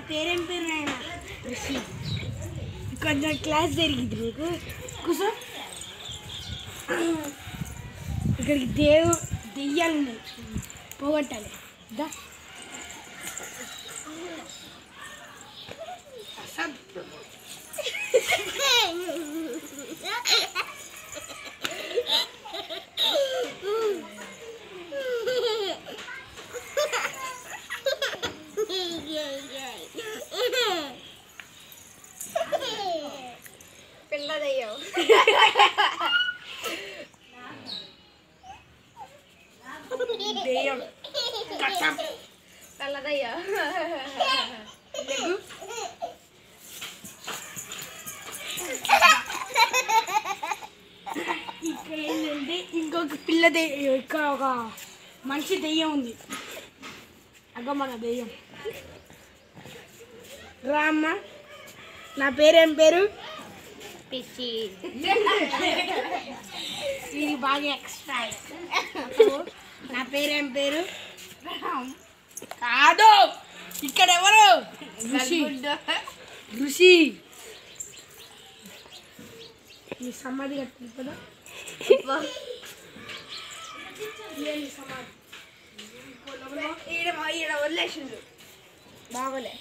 పేరేం పేరు నాయన? ఋషి. కొంచెం క్లాస్ జరిగింది నీకు. కూర్చో. ఇక్కడికి దెయ్యాలు ఉన్నాయి, పోగొట్టాలి. దా పిల్లదయ్యో దెయ్యం పిల్లదయ్యో ఇక్కడ ఏంటంటే ఇంకొక పిల్ల దెయ్యం, ఇక్కడ ఒక మనిషి దెయ్యం ఉంది. అగ్గ మన దెయ్యం. రామ్మ, నా పేరేం పేరు? పిచ్చి. ఇది బాగా ఎక్స్ట్రా. నా పేరేం పేరు? కాదు, ఇక్కడ ఎవరు? ఋషి. ఋషి నీ సమాధి కట్టింది కదా. ఈడ వదిలేసిండు బాగోలే.